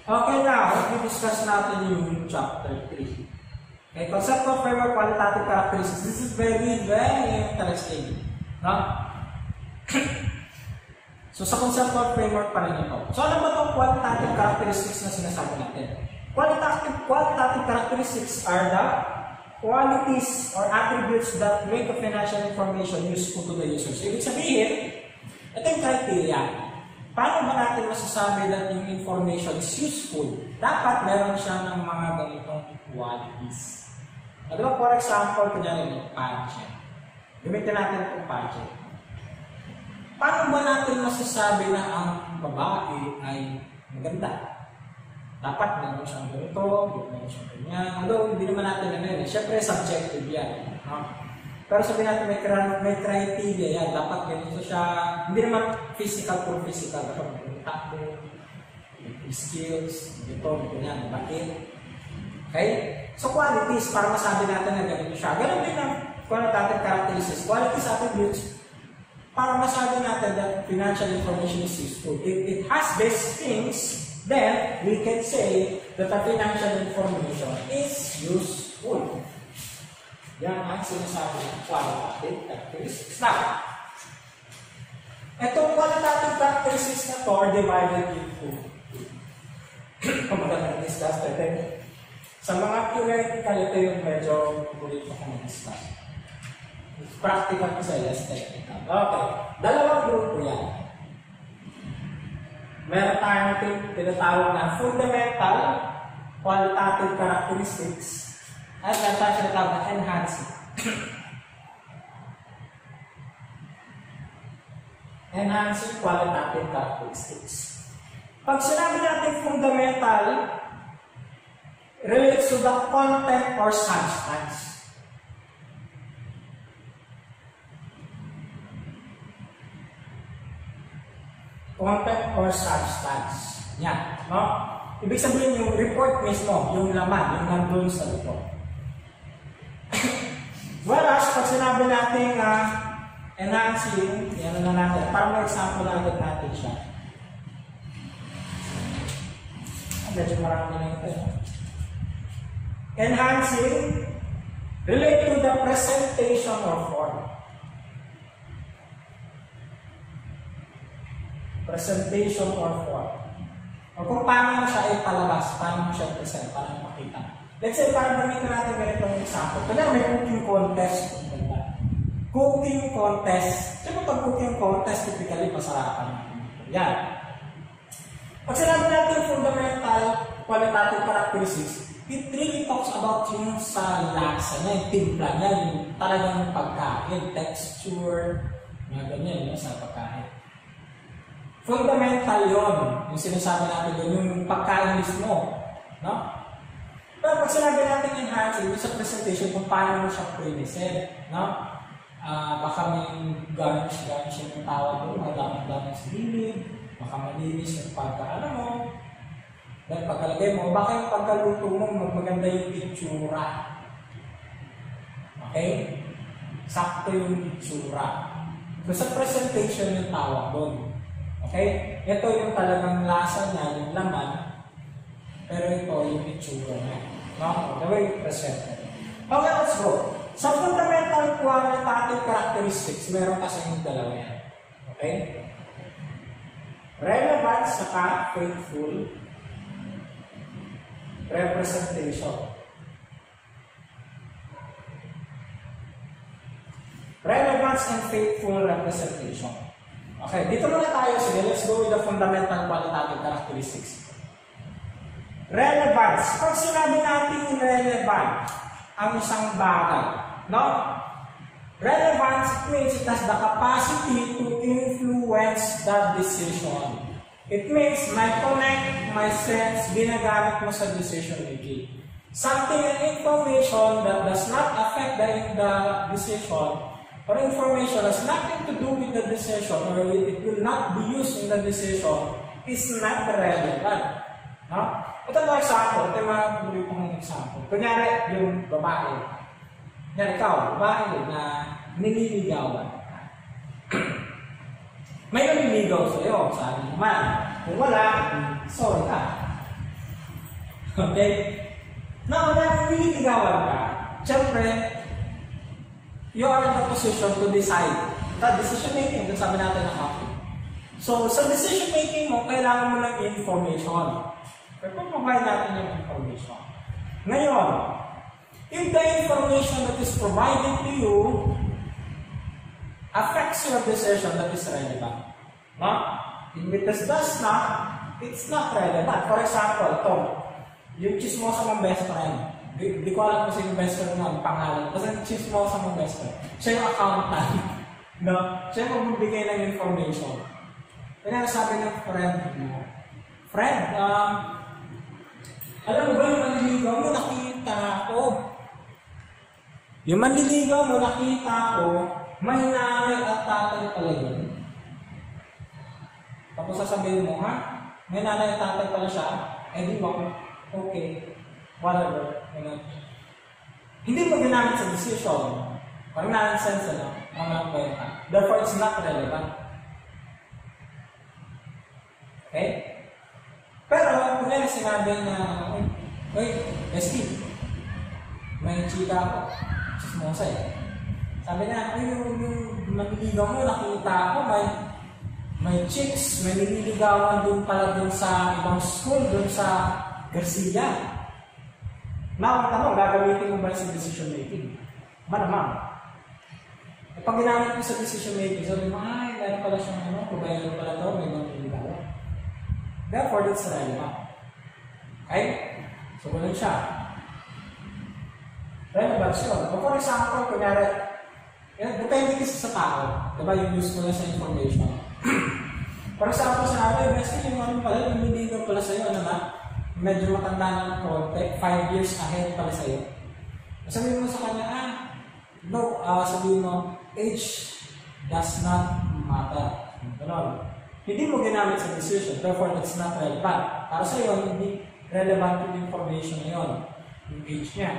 Okay, now, i-discuss natin yung chapter 3. Okay, conceptual framework, qualitative characteristics. This is very, very interesting. No? So, sa conceptual framework pa rin ito. So, ano ba itong qualitative characteristics na sinasabi natin? Qualitative characteristics are the qualities or attributes that make a financial information useful to the user. So, ibig sabihin, ito yung criteria. Paano ba natin masasabi that yung information is useful? Dapat meron siya ng mga ganitong qualities. Diba, for example, kunyari yung budget. Gamitin natin itong budget. Paano ba natin masasabi na ang babae ay maganda? Dapat meron siyang ganito, meron siyang ganyan. Although, hindi naman natin ano yun. Siyempre, subjective yan. No? Pero sabihin natin may criteria yan. Dapat ganito siya. Hindi naman physical for physical. Dapat may takbo, may skills, ito, ganyan, bakit. Okay? So qualities, para masabi natin na ganito siya. Ganun din ang qualitative characteristics. Qualities attributes, para masabi natin that financial information is useful. If it has these things, then we can say that the financial information is useful. Yan ang sinasabi ng qualitative characteristics. Now, itong qualitative characteristics na to are divided into kung magandang discuss natin. Sa mga theoretical, ito yung medyo ulit ako mag-discuss. Practical ko sa less technical. Okay. Dalawang grupo yan. Meron tayong tinatawag na fundamental qualitative characteristics at tinatawag na enhancing. Enhancing qualitative characteristics. Pag sinabi natin fundamental, relates to the content or substance. Content or substance. Yan. No? Ibig sabihin yung report mismo, yung laman, yung nandun sa report. Whereas, pag sinabi natin enhancing, yan na natin. Para may example na agad natin siya. Medyo marami na ito. Enhancing relate to the presentation or form. Presentation or form. O kung paano siya ipalabas, paano siya present, paano makita. Let's say, para gamitin natin ganitong example. Kaya may cooking contest. Cooking contest. Siyempre pag cooking contest, typically masarapan. Yan. Pag sinabi natin fundamental qualitative characteristics, it really talks about yung sa lasa niya, yung timpla niya, yung talagang pagkain, texture, mga ganyan yung sa pagkain. Fundamental yun, yung sinasabi natin yun, yung pagkain mismo. No? Pero pag sinabi natin enhancing, yung sa presentation, kung paano mo siya pre-present, no? Baka may garnish yung tawag doon, madaming sa gilid, baka malinis yung pagkaano mo, dahil pagkalagay mo, baka yung pagkaluto mo, maganda yung itsura. Okay? Sakto yung itsura. So sa presentation yung tawag doon. Okay? Ito yung talagang lasa niya, yung laman, pero ito yung itsura niya. No? The way you present it. Okay, let's go. Sa fundamental qualitative characteristics, meron kasi yung dalawa yan. Okay? Relevant saka faithful representation. Relevance and faithful representation. Okay, dito muna tayo. Sige, let's go with the fundamental qualitative characteristics. Relevance. Pag sinabi natin relevant ang isang bagay, no? Relevance means it has the capacity to influence the decision. It means my connect, my sense, ginagamit mo sa decision making. Something and information that does not affect the decision or information has nothing to do with the decision or it will not be used in the decision is not relevant. No? Ito na example, ito yung mga pang example. Kunyari, yung babae. Kunyari, ikaw, babae na nililigawan. May naliligaw sa'yo, sabi naman. Kung wala, sorry ka. Okay? Now, dahil nililigawan ka, syempre, you are in the position to decide. The decision making, dun sabi natin ng happy. So, sa decision making mo, kailangan mo ng information. Pero provide natin yung information. Ngayon, if the information that is provided to you affects your decision, that is relevant. No? If it does not, it's not relevant. For example, ito, yung chismosa mong best friend. Di ko alam kung sino yung best friend mo, ang pangalan. Kasi chismosa mong best friend. Siya yung accountant. No? Siya yung magbibigay ng information. Kaya sabi ng friend mo, friend, alam mo ba yung manliligaw mo, nakita ko. Yung manliligaw mo, nakita ko, may nanay at tatay pala yun. Tapos sasabihin mo, ha? May nanay at tatay pala siya? Eh di ba? Okay. Whatever. Hindi mo ginamit sa decision. Parang nonsense, ano? Ang mga kwenta. Therefore, it's not relevant. Okay? Pero, kung yan sinabi na, uy, Esky, may chika ako. Chismosa eh. Sabi na, ay, yung manliligaw mo, nakita ako, may chicks, may nililigawan din pala dun sa ibang school, dun sa Garcia. Now, tanong, gagamitin mo ba sa decision making? Malamang. E pag ginamit mo sa decision making, sabi mo, ay, meron pala siyang ano, provider pala ito, may mga nililigawan. Therefore, that's relevant. Okay? So, ganun siya. Relevant siya. For example, kunyari, depende kasi sa tao. Diba yung usefulness sa information? For example, sabi, best yung ano pala, yung nililigaw pala sa'yo, ano na, medyo matanda ng konti, 5 years ahead pala sa'yo. Sabihin mo sa kanya, no, sabihin mo, age does not matter. Ganon. Hindi mo ginamit sa decision, therefore it's not relevant. Para sa'yo, hindi relevant yung information na yun, yung age niya.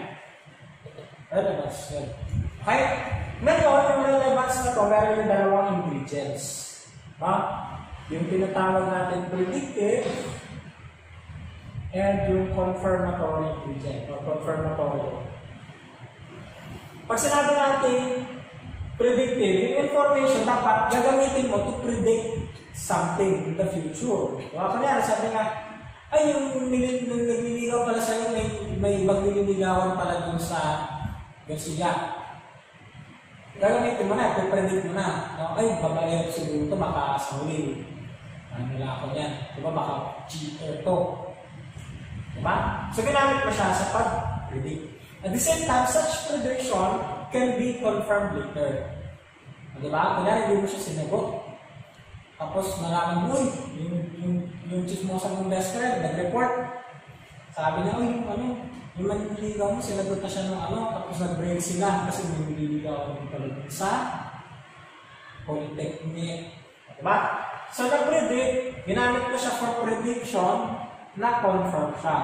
Relevance yun. Okay? Ngayon, yung relevance na ito, meron yung dalawang ingredients. Yung tinatawag natin predictive and yung confirmatory ingredient or confirmatory. Pag sinabi natin predictive, yung information dapat gagamitin mo to predict something in the future. Kanyari, sabi nga, ay yung nagliligaw pala sa'yo, may ibang nililigawan pala dun sa Garcia. Gagamitin mo na, predict mo na. Ay, babae siguro ito, baka sa huli. Nila ako yan. Diba, baka cheater to. Diba? So, ginamit mo siya sa pag-predict. At the same time, such prediction can be confirmed later. Diba? Kaya hindi mo siya sinagot. Tapos, nalaman mo, yung chismosa mong best friend, nag-report. Sabi niya, yung manliligaw mo, sinagot na siya ng tapos nag-break sila kasi may manliligaw ng palagay sa Polytechnic. Diba? So, nag-predict, ginamit ko siya for prediction, na-confirm siya.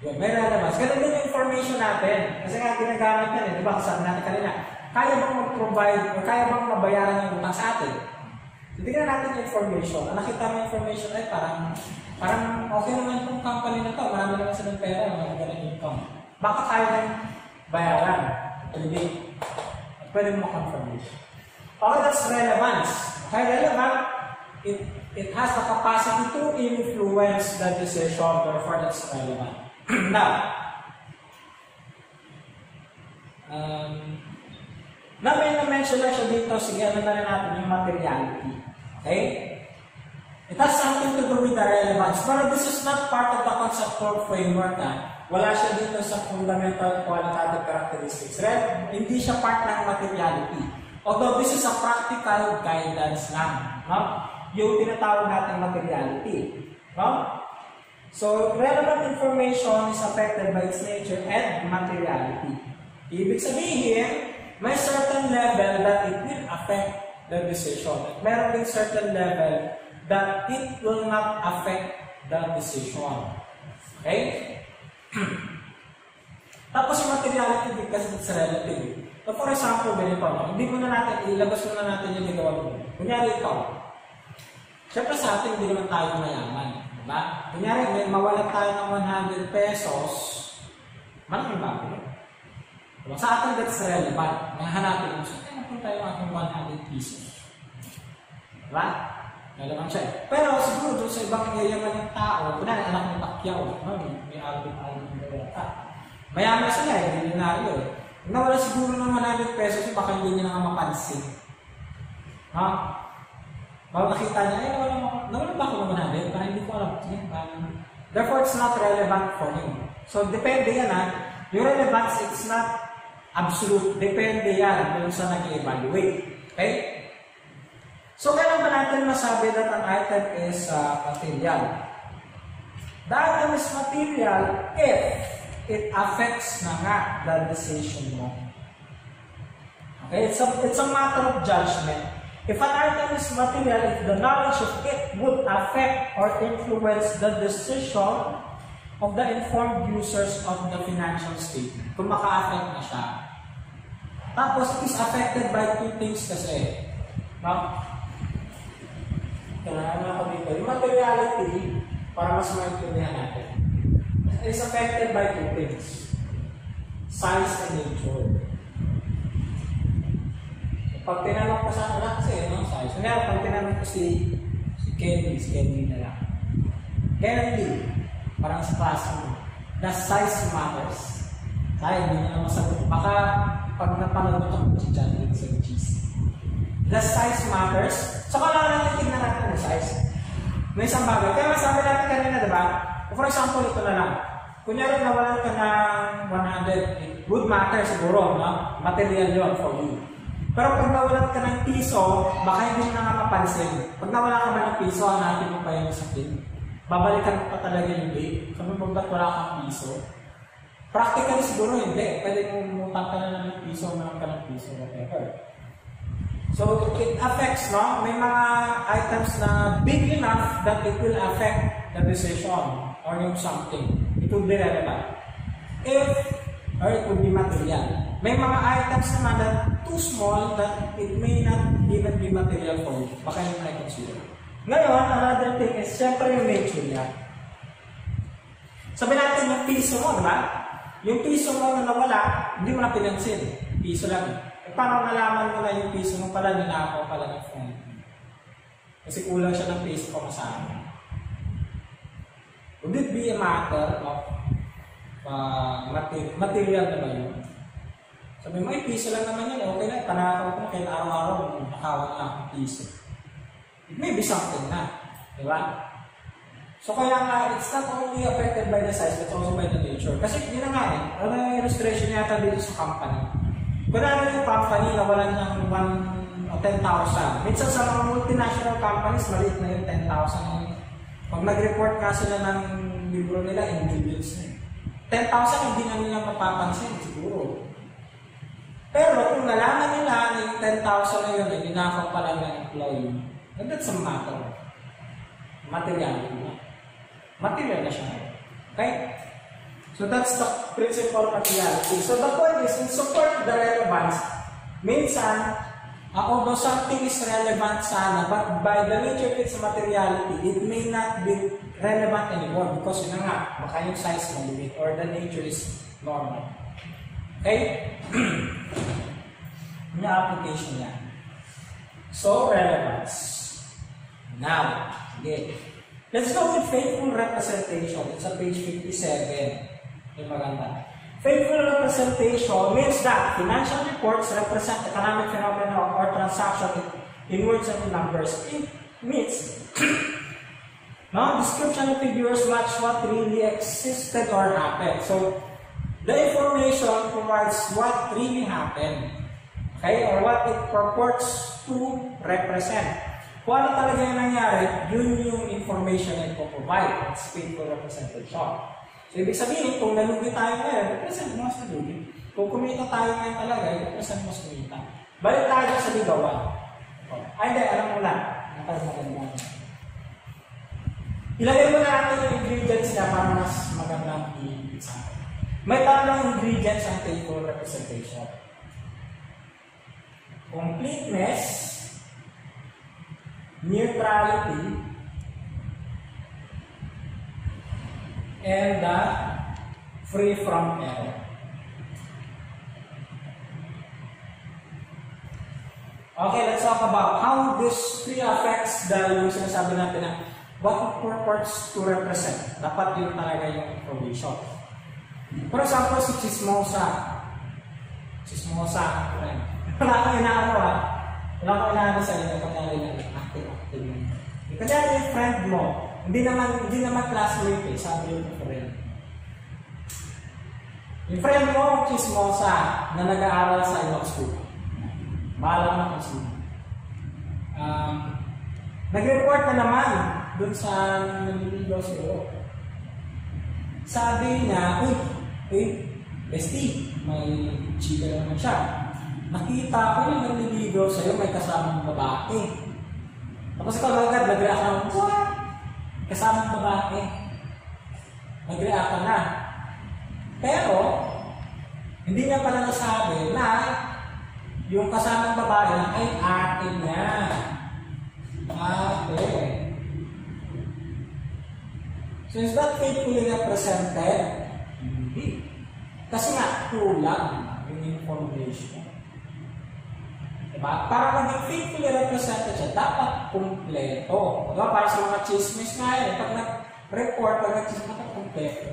Yun, may relevance. Ganun din yung information natin. Kasi nga ginagamit yan, di ba? Sabi natin kanina, kaya bang mag-provide o kaya bang mabayaran yung utang sa atin? So, tignan natin yung information. Ang nakita mo yung information ay parang okay naman itong company na to. Marami naman silang pera, mga ganun income. Baka kaya nang bayaran. Pwede. Pwede mo confirmation. Okay, that's relevance. Okay, relevant. It has the capacity to influence the decision, therefore that's relevant. Now, may na-mention na siya dito, sige, ano na rin natin yung materiality. Okay? It has something to do with the relevance, but this is not part of the conceptual framework. Wala siya dito sa fundamental qualitative characteristics. Hindi siya part ng materiality. Although this is a practical guidance lang. No? Yung tinatawag natin materiality. No? So, relevant information is affected by its nature and materiality. Ibig sabihin, may certain level that it will affect the decision. At meron din certain level that it will not affect the decision. Okay? Tapos yung materiality din kasi it's relative. So, for example, ganito, hindi mo na natin, ilabas mo na natin yung ginawa mo. Kunyari ikaw, siyempre sa atin, hindi naman tayo mayaman. Diba? Kunyari, may mawalan tayo ng 100 pesos, malaking bago. Diba? Sa atin, that's relevant. Hanapin mo siya, napunta yung aking 100 pesos. Diba? Relevant siya. Pero siguro doon sa ibang area ng tao, kunwari anak ng Pacquiao, may album na yata. Mayaman sila, milyonaryo eh. Nawala siguro ng 100 pesos, baka hindi niya nga mapansin. Ha? Baka nakita niya, nawala ba ako ng 100? Parang hindi ko alam. Therefore, it's not relevant for him. So, depende yan ha. Yung relevance, it's not absolute. Depende yan kung sa nag-evaluate. Okay? So, kailan ba natin masabi that an item is material? The item is material if it affects na nga the decision mo. Okay? It's a matter of judgment. If an item is material, if the knowledge of it would affect or influence the decision of the informed users of the financial statement. Kung maka-affect na siya. Tapos, it is affected by two things kasi. Kailangan ako dito. Yung materiality, para mas maintindihan natin, is affected by two things. Size and nature. Pag tinanong ko sa anak kasi, size. Kaya pag tinanong ko si Kenny na lang. Kenny, parang sa klase mo, the size matters. Kaya hindi na masagot. Baka pag napanood ko si John sa cheese. The size matters. So, kailangan natin tignan natin yung size. May isang bagay. Kaya masabi natin kanina, diba? For example, ito na lang. Kunyari, nawalan ka ng 100. Would matter siguro, no? Material yun for you. Pero pag nawalan ka ng piso, baka hindi mo na nga mapansin. Pag nawalan ka ba ng piso, hanapin mo pa yung sakit. Babalikan mo pa talaga yung date. Sabi mo, ba't wala kang piso? Practically siguro hindi. Pwede mo umutang ka na lang ng piso, umanang ka ng piso, whatever. So, it affects, no? May mga items na big enough that it will affect the decision or yung something. It will be relevant. Or it will be material. May mga items naman that too small that it may not even be material for you. Baka yung consider. Ngayon, another thing is, syempre yung nature niya. Sabi natin yung piso mo, diba? Yung piso mo na nawala, hindi mo na pinansin. Piso lang. Paano nalaman mo na yung piso mo pala, ninakaw pala ng phone? Kasi kulang siya ng piso pa masama. Would it be a matter of material na ba yun? Sabi mo, piso lang naman yun, okay na, panakaw ko na, kahit araw-araw, nakawan na akong piso. It may be something na, di ba? So kaya nga, it's not only affected by the size, but also by the nature. Kasi yun na nga eh, ano yung illustration yata dito sa company? Kung ano yung company na walan ng 10,000. Minsan sa mga multinational companies, maliit na yung 10,000. Pag nag-report nga sila ng libro nila, in billions na. 10,000 hindi na nila mapapansin, siguro. Pero kung nalaman nila na yung 10,000 na yun, ay dinakaw pala ng employee, then that's a matter. Materiality na. Material na siya. Okay? So that's the principle of materiality. So the point is, in support the relevance, minsan, although something is relevant sana, but by the nature of its materiality, it may not be relevant anymore because yun nga, baka yung size maliit or the nature is normal. Okay? Yung application niya. So, relevance. Now, again, let's go with faithful representation. It's on page 57. Yung maganda. Faithful representation means that financial reports represent economic phenomena or transaction in words and in numbers. It means description of figures match what really existed or happened. So, the information provides what really happened. Okay? Or what it purports to represent. Kung ano talaga yung nangyari, yun yung information na ipoprovide. It's faithful representation. So, ibig sabihin, kung nalugi tayo ngayon, represent mo sa nalugi. Kung kumita tayo ngayon talaga, represent mo sa kumita. Balik tayo sa ligawan. Ay, hindi, alam mo na. Maganda. Ilagay mo na natin yung ingredients niya para mas magandang i-isa. May tatlong ingredients ang faithful representation. Completeness, neutrality, and the free from error. Okay, let's talk about how this three affects yung sinasabi natin na what it purports to represent. Dapat yun talaga yung information. For example, si Chismosa. Chismosa. Wala kang inaano ha. Wala kang inaano sa inyo. Kanyari na active. Kanyari yung friend mo. Hindi naman classmate eh. Sabi yung friend. Yung friend mo, Chismosa, na nag-aaral sa ibang school. Bahala na kung sino. Nag-report na naman dun sa naniligaw sa'yo. Sabi niya, bestie, may chika naman siya. Nakita ko yung naniligaw sa'yo, may kasamang babae. Tapos ikaw agad, nag-react ka na, what? Kasamang babae. Nag-react ka na. Pero, hindi niya pala nasabi na yung kasamang babae ay ate niya. Ate. So is that faithfully represented? Hindi. Kasi nga, kulang yung information. Diba? Para maging faithfully represented siya, dapat kumpleto. Diba? Para sa mga chismis nga yun, pag nag-report, pag nag-chismis, dapat kumpleto.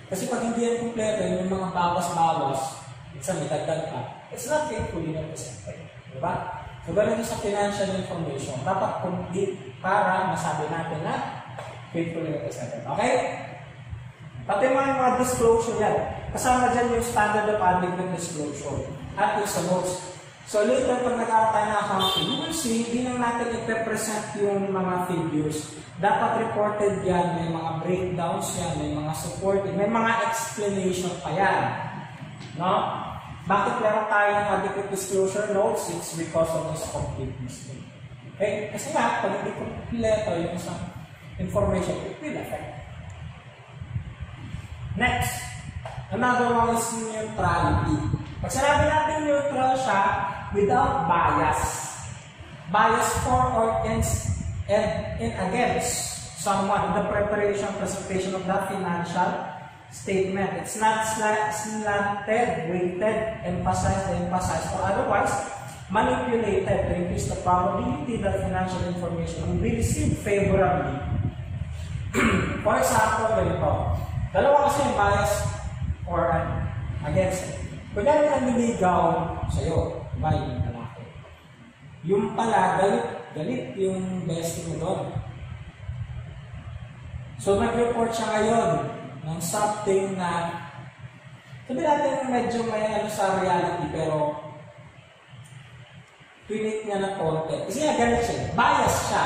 Kasi pag hindi yan kumpleto, yung mga bawas-bawas, minsan may dagdag ka, it's not faithfully represented. Diba? So, ganun sa financial information, dapat complete para masabi natin na faithfully represented. Okay? Pati mga disclosure yan. Kasama dyan yung standard of adequate disclosure at yung sa notes. So, later pag nag-aaral tayo ng accounting, you will see, hindi lang natin i-represent yung mga figures. Dapat reported yan, may mga breakdowns yan, may mga support, may mga explanation pa yan. No? Bakit meron tayo ng adequate disclosure notes? It's because of this completeness. Okay? Kasi nga, pag hindi kompleto yung isang information, it will affect. Next, another one is neutrality. Pag sinabi natin neutral siya, without bias. Bias for or against someone in the preparation, presentation of that financial statement. It's not slanted, weighted, emphasized, or otherwise manipulated to increase the probability that financial information will be received favorably. For example, ganito. Dalawa kasi yung bias or against it. Kung yan ang niligaw sa'yo, diba yung lalaki? Yung pala, galit yung bestie mo doon. So, nag-report siya ngayon ng something na sabi natin medyo may ano sa reality pero pinit niya ng konti. Kasi nga galit siya. Bias siya.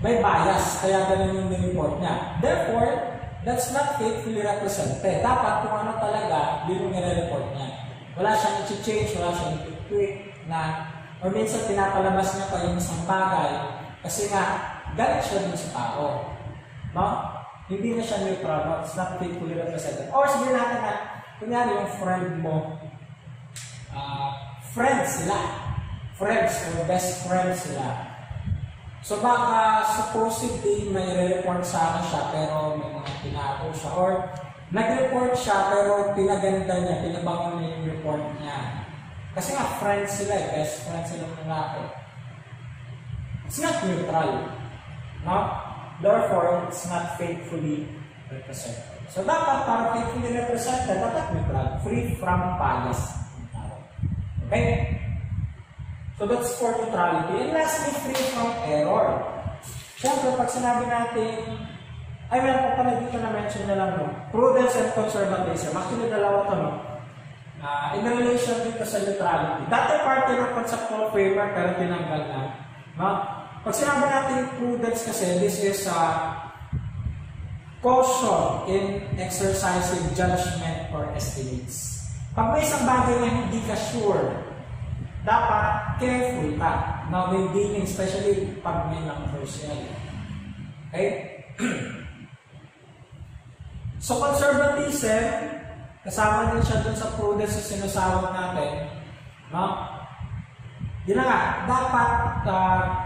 May bias. Kaya ganun yung nireport niya. Therefore, that's not faithfully represented. Dapat kung ano talaga, yun yung nire-report niya. Wala siyang i-change, wala siyang i-tweak na or minsan pinapalabas niya pa yung isang bagay kasi nga, galit siya dun sa tao. No? Hindi na siya neutral, no? It's not faithfully represented. Or sabihin natin na, kunyari yung friend mo, friends sila. Friends or best friends sila. So baka supposedly may re-report sa akin siya pero may mga tinago siya. Or nag-report siya pero pinaganda niya, pinabangon niya yung report niya. Kasi nga friends sila, best friends sila ng lalaki. It's not neutral. No? Therefore, it's not faithfully represented. So dapat para faithfully represented, dapat neutral, free from bias. Okay? So that's for neutrality. And lastly, free from error. Siyempre, pag sinabi natin, ay meron pa pala dito na mention na lang, no? Prudence and conservatism. Actually, dalawa to, no? In relation dito sa neutrality. Dati parte ng conceptual framework, pero tinanggal na. No? Pag sinabi natin prudence kasi, this is caution in exercising judgment or estimates. Pag may isang bagay na hindi ka sure, dapat careful ka. Now, when dealing, especially pag may numbers yan. Okay? So, conservatism, kasama din siya dun sa prudence na sinasawag natin. No? Yun na nga, dapat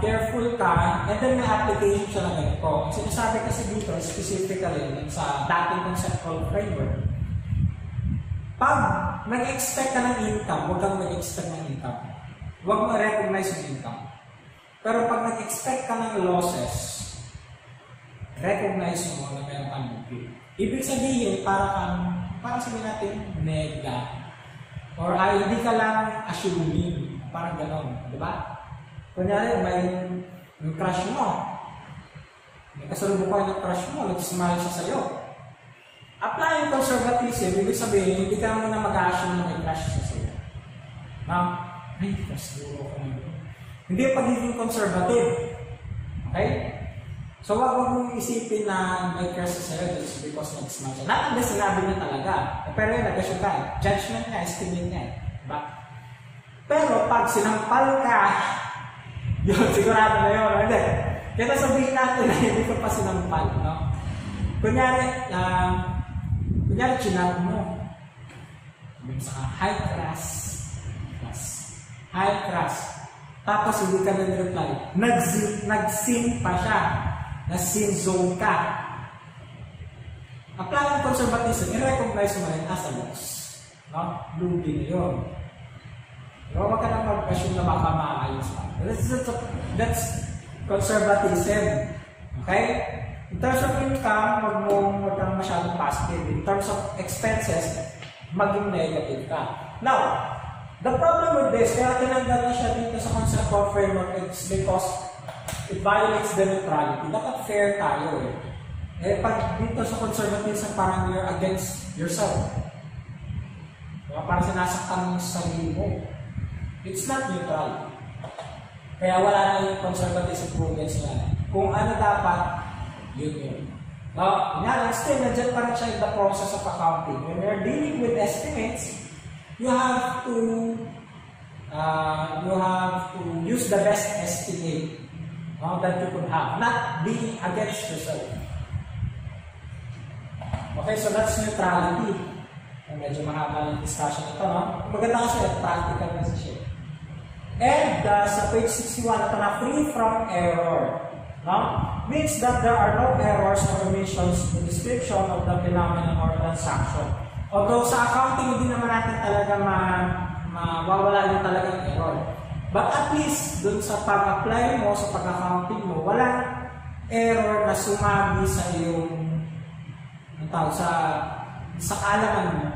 careful ka, and then may application siya na ganito. Sinasabi kasi dito, specifically sa dating conceptual framework, pag nag-expect ka ng income, huwag kang mag-expect ng income. Huwag mo recognize yung income. Pero pag nag-expect ka ng losses, recognize mo na meron kang bukid. Ibig sabihin, parang sabihin natin, nega. Or hindi ka lang assuming. Parang gano'n, di ba? Kunyari, may crush mo. May kasalubong yung crush mo, nag-smile siya sa'yo. Apply yung conservatism, ibig sabihin, hindi ka muna mag-assume na may crush siya sa'yo. Ay, crush siguro ko na. Hindi yung pagiging conservative. Okay? So, wag mong isipin na may crush siya sa'yo just because nag-smile siya. Not unless sinabi niya talaga. Pero yun, nag-assume ka. Judgment niya, estimate niya. Diba? Pero pag sinampal ka, yun, sigurado na yun. Hindi. Kaya sabihin natin na hindi ko pa sinampal. No? Kunyari, chinap mo. Sabihin sa high class. High class. Tapos hindi ka nag-reply. Nag-sin pa siya. Na-sin zone ka. Apply ng conservatism, i-recognize mo rin as a loss. No? Lugi na yun. Pero wag ka nang mag-assume na baka maayos pa. That's conservatism. Okay? In terms of income, wag kang masyadong positive. In terms of expenses, maging negative ka. Now, the problem with this, kaya tinanggal na siya dito sa conceptual framework, it's because it violates the neutrality. Dapat fair tayo eh. Pag dito sa conservatism, parang you're against yourself. Parang sinasaktan mo sa sarili mo. It's not neutral. Kaya wala na yung conservatism prudence niya. Kung ano dapat, yun. Now, still, nandiyan pa rin siya in the process of accounting. When you're dealing with estimates, you have to use the best estimate that you could have, not being against yourself. Okay, so that's neutrality. Medyo mahaba ng discussion ito, no? Maganda kasi, practical kasi siya. And sa page 61, ito na, free from error. No? Means that there are no errors or omissions in the description of the phenomenon or transaction. Although sa accounting, hindi naman natin talaga mawawala yung talagang error. But at least, dun sa pag-apply mo, sa pag-accounting mo, walang error na sumagi sa iyong sa kaalaman mo.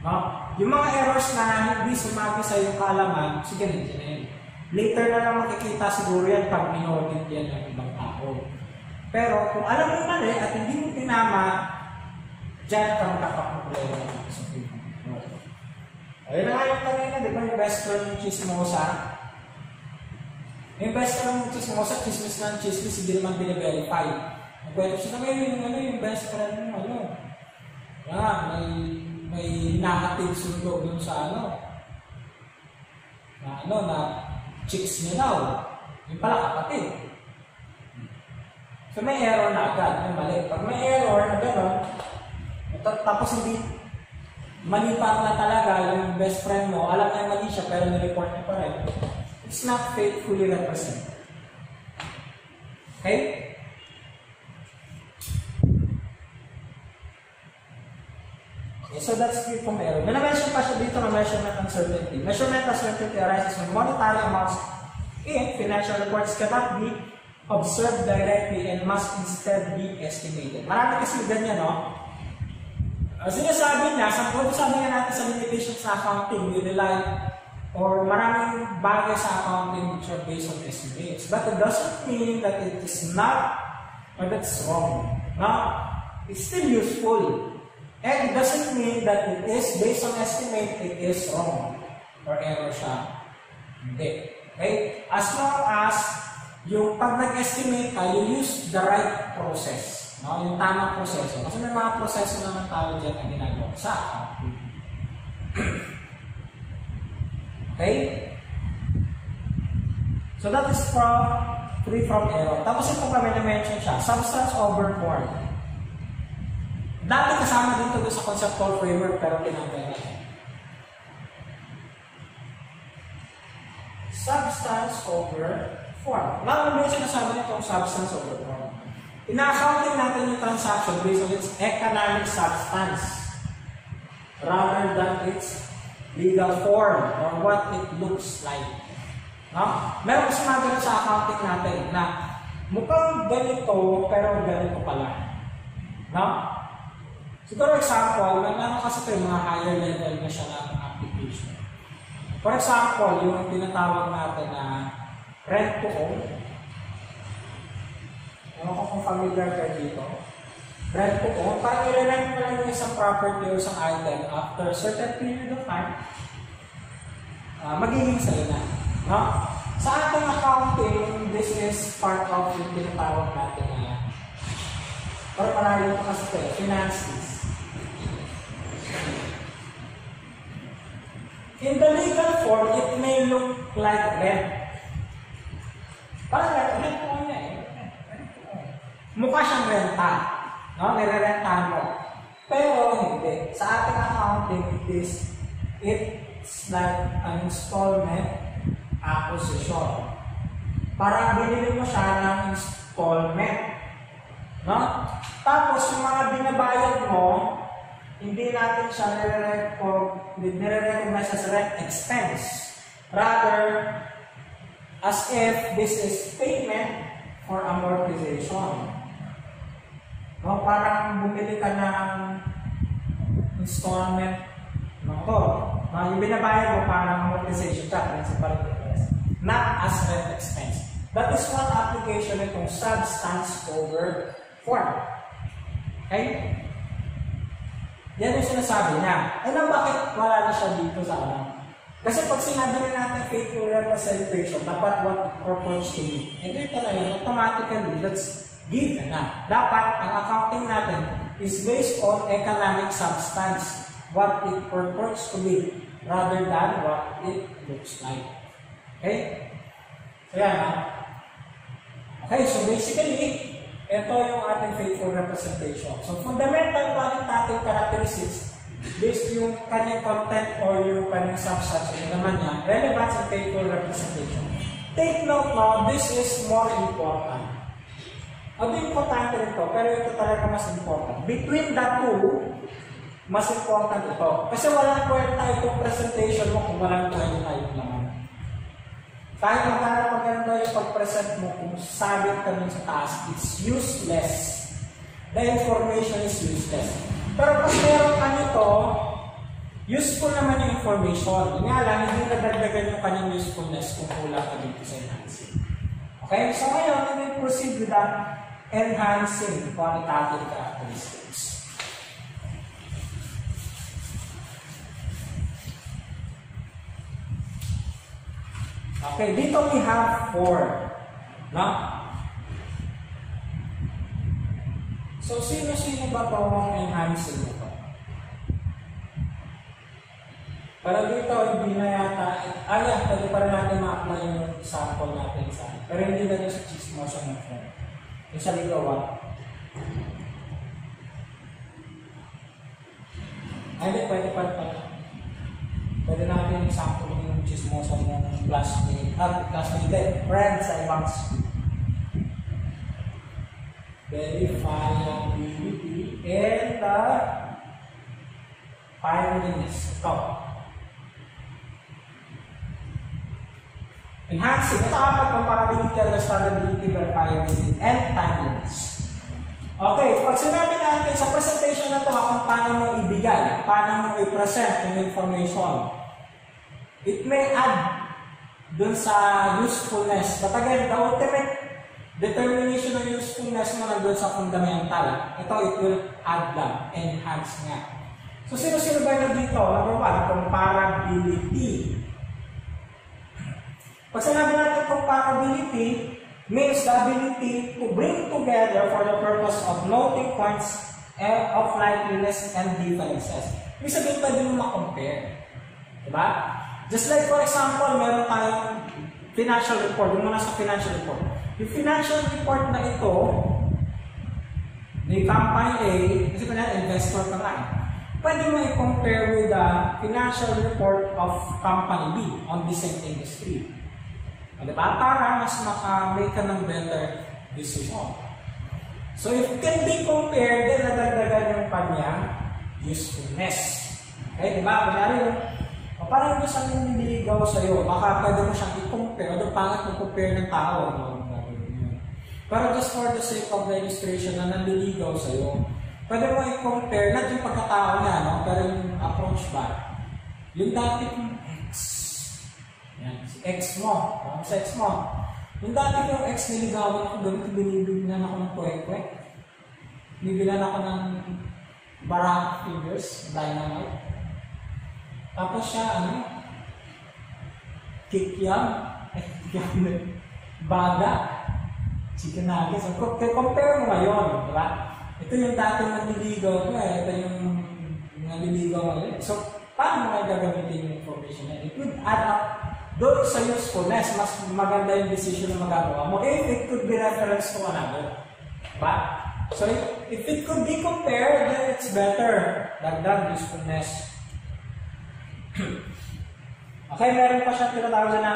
No? Yung mga errors na hindi sumagi sa iyong kaalaman, sige na yun. Later na lang makikita siguro yan pag minodit yan ng ibang tao. Pero kung alam mo mali at hindi mo tinama, dyan ka magkakaproblema sa pagkakas. Ayun na nga yung kanina, di ba yung best friend ng chismosa? Yung best friend ng chismosa, chismis ng chismis, hindi naman bine-verify. Nagkwento siya na yung best friend mo, may hinahatid sundo dun sa na chicks niya daw. Yung pala kapatid. So may error na agad, may mali. Pag may error na gano'n, tapos hindi malipat na talaga yung best friend mo, alam niya mali siya pero nireport niya pa rin. It's not faithfully represented. Okay? Okay, so that's free from error. May na-mention pa siya dito na measurement uncertainty. Measurement uncertainty arises when monetary amounts in financial reports cannot be observed directly and must instead be estimated. Marami kasi ganyan, no? Sinasabi niya, sabi nga natin sa limitations sa accounting, we rely, or maraming bagay sa accounting which are based on estimates. But it doesn't mean that it is not, or that's wrong. No? It's still useful. And it doesn't mean that it is based on estimate, it is wrong or error siya. Hindi. Okay? As long as yung pag nag-estimate ka, you use the right process. No? Yung tamang proseso. Kasi may mga proseso naman tayo dyan na ginagawa sa accounting. Okay? So that is free from error. Tapos ito pa may na-mention siya, substance over form. Dati kasama dito sa conceptual framework pero tinanggal natin. substance over form. Now, ano yung sinasabi nitong substance over form? Ina-accounting natin yung transaction based on its economic substance rather than its legal form or what it looks like. No? Meron kasi mga ganun sa accounting natin na mukhang ganito pero ganito pala. No? Siguro example, meron kasi ito yung mga higher level na siya ng application. For example, yung tinatawag natin na rent to own. Ano ko kung familiar kayo dito? Rent to own. Parang i-rent mo lang yung isang property o isang item after a certain period of time, magiging sa'yo na. No? Sa ating accounting, this is part of yung tinatawag natin na or malayo ito kasi ito, finances. In the legal form, it may look like rent. Parang rent po niya eh. Mukha siyang renta. No? Nire-rentahan mo. Pero hindi. Sa ating accounting, it's like an installment acquisition. Parang binili mo siya ng installment. No? Tapos, yung mga binabayad mo, hindi natin siya nire-recognize as rent expense. Rather, as if this is payment for amortization. No, parang bumili ka ng installment ng to. No, yung binabayad mo parang amortization siya, principal interest. Not as rent expense. That is one application itong substance over form. Okay? Yan yung sinasabi niya. Ano bakit wala na siya dito sa alam? Kasi pag sinabi na natin faithful representation, dapat what it purports to be. Ito yung talaga, automatically, that's given na. Dapat ang accounting natin is based on economic substance, what it purports to be, rather than what it looks like. Okay? So yan, ha? Okay, so basically, ito yung ating faithful representation. So, fundamental qualitative characteristics, based yung kanyang content or yung kanyang substance, yung naman niya, relevance and faithful representation. Take note now, this is more important. Ano importante ito, pero ito talaga mas important. Between the two, mas important ito. Kasi walang kwenta itong presentation mo kung walang kwenta yung naman. Kahit magkano yung pag-present mo, kung sabit ka nun sa taas, it's useless. The information is useless. Pero pag meron ka nito, useful naman yung information. Nga lang, hindi nadagdagan yung kanyang usefulness kung kulang ka dito sa enhancing. Okay? So ngayon, we will proceed with that enhancing qualitative characteristics. Okay, dito we have 4. No? So, sino-sino ba itong enhancing ito? Pero dito, hindi na yata, pwede pa rin natin ma-apply yung sample natin sa pero hindi na yung sa chismosa ng friend. Yung sa ligawan. Hindi, pwede pa rin. Pwede natin yung sample yung chismosa ng classmate, friends sa ibang school. Verifiability and the timeliness. Ito. Enhancing. Ito apat comparability, understandability, verifiability, and timeliness. Okay, pag sinabi natin sa presentation na ito kung paano mo ibigay, paano mo i-present yung information, it may add dun sa usefulness. But again, the ultimate determination ng usefulness mo nandun sa fundamental. Ito, it will add lang, enhance nga. So, sino-sino ba na dito? Number 1, comparability. Pag sinabi natin comparability, means the ability to bring together for the purpose of noting points of likeliness and differences. Ibig sabihin, pwede mo ma-compare. Diba? Just like, for example, meron tayong financial report. Yung muna sa financial report. Yung financial report na ito, ni company A, kasi pa na investor ka nga eh, pwede mo i-compare with the financial report of company B on the same industry. Diba? Para mas makamake ka ng better decision. So if it can be compared, then nadagdagan yung kanyang usefulness. Okay, diba? Kunyari, parang yung isang nililigaw sa'yo, baka pwede mo siyang i-compare, o pangit mo compare ng tao. Pero just for the sake of the illustration na naliligaw sa'yo, pwede mo i-compare, not yung pagkatao niya, no? Pero yung approach ba? Yung dati kong ex. Yan, si ex mo. Sa ex mo. Yung dati kong ex, niligawan ako, ganito binibilan ako ng kwek-kwek. Binibilan ako ng barak figures, dynamite. Tapos siya, kikyam, baga, chicken nuggets. So, compare mo ngayon, di ba? Ito yung dating nanliligaw ko ito yung nanliligaw ngayon. So, paano mo kayo gagamitin yung information na it would add up doon sa usefulness, mas maganda yung decision na magagawa mo if it could be reference to another. Diba? So, if it could be compared, then it's better. Dagdag usefulness. Okay, meron pa siyang tinatawag na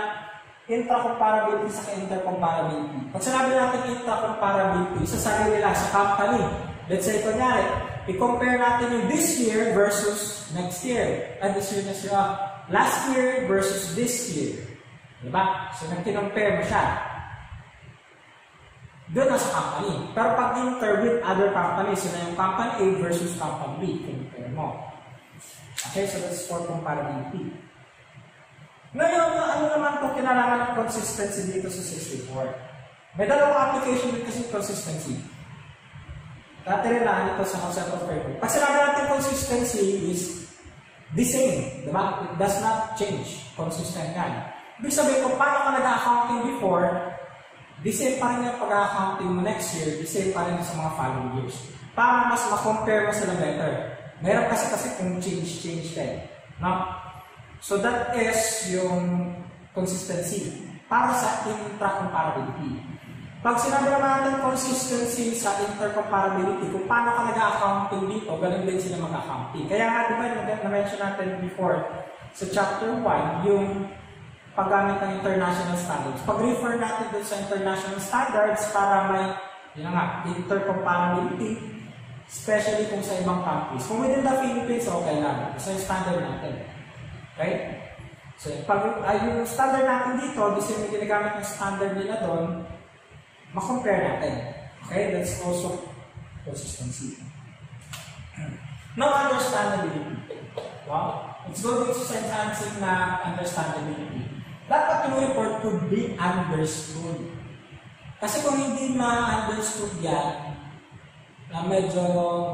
intra-comparability sa inter-comparability. Pag sinabi natin intra-comparability, sa sarili lang, sa company, let's say, kunyari, i-compare natin yung this year versus next year. This year na siya. Last year versus this year. Diba? So, nag-compare mo siya. Doon na sa company. Pero pag inter with other companies, yun na yung company A versus company B, compare mo. Okay, so that's for comparability. Ngayon, ano naman itong kinalaman ng consistency dito sa 64? May dalawang application din kasi consistency. Dati rin lang ito sa concept of framework. Pag sinabi natin consistency is the same, diba? It does not change. Consistent yan. Ibig sabihin kung paano ka nag-accounting before, the same pa rin yung pag-accounting mo next year, the same pa rin sa mga following years. Para mas ma-compare mo sila better. Meron kasi kung change kayo. No? So that is yung consistency para sa intra-comparability. Pag sinabi naman natin consistency sa inter-comparability, kung paano ka nag-accounting dito, ganun din sila mag-accounting. Kaya nga, di ba, na-mention natin before sa chapter 1, yung paggamit ng international standards. Pag-refer natin dun sa international standards para may, yun nga, inter-comparability, especially kung sa ibang countries. Kung within the Philippines, okay lang. Isa yung standard natin. Okay? So, pag yung standard natin dito, gusto yung ginagamit ng standard nila doon, ma-compare natin. Okay? That's also consistency. Now, understandability. Wow. Let's go dito sa enhancing na understandability. Dapat yung report could be understood. Kasi kung hindi ma-understood yan, medyo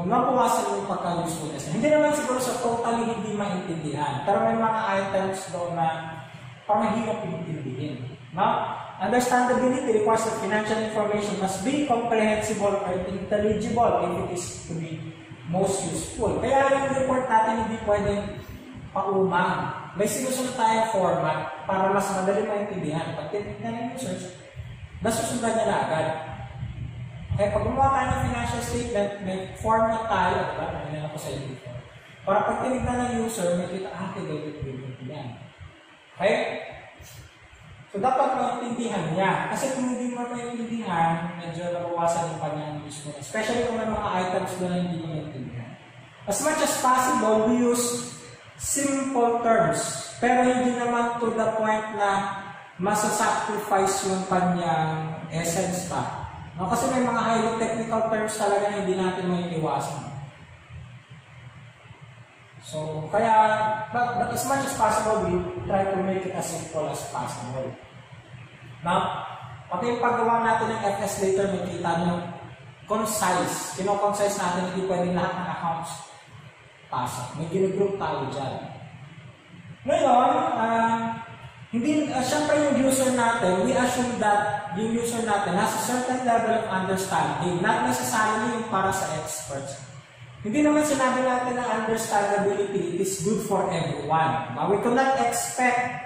mabawasan yung pagka-usefulness. Hindi naman siguro sa totally hindi maintindihan. Pero may mga items doon na parang mahirap intindihin. No? Understandability requires that financial information must be comprehensible or intelligible if it is to be most useful. Kaya yung report natin hindi pwedeng paumang. May sinusunod tayong format para mas madali maintindihan. Pag tinignan ng users, nasusundan niya na agad. Kaya pag gumawa tayo ng financial statement, may format tayo, diba? Nangyayari ako sa inyo dito. Para pag tinignan ng user, may kita, ganito yan. Okay? So, dapat maintindihan niya. Kasi kung hindi mo maintindihan, medyo nabawasan yung kanyang usefulness. Especially kung may mga items doon na hindi mo maintindihan. As much as possible, we use simple terms. Pero hindi naman to the point na masasacrifice yung kanyang essence pa. No? Kasi may mga highly technical terms talaga na hindi natin may iwasan. So, kaya, but as much as possible, we try to make it as simple as possible. Now, pati yung paggawa natin ng FS later, may kita nyo, concise. Kino-concise natin, hindi pwedeng lahat ng accounts pasok. May ginugroup tayo dyan. Ngayon, syempre yung user natin, we assume that yung user natin has a certain level of understanding, not necessarily yung para sa experts. Hindi naman sinabi natin na understandability is good for everyone. But we cannot expect,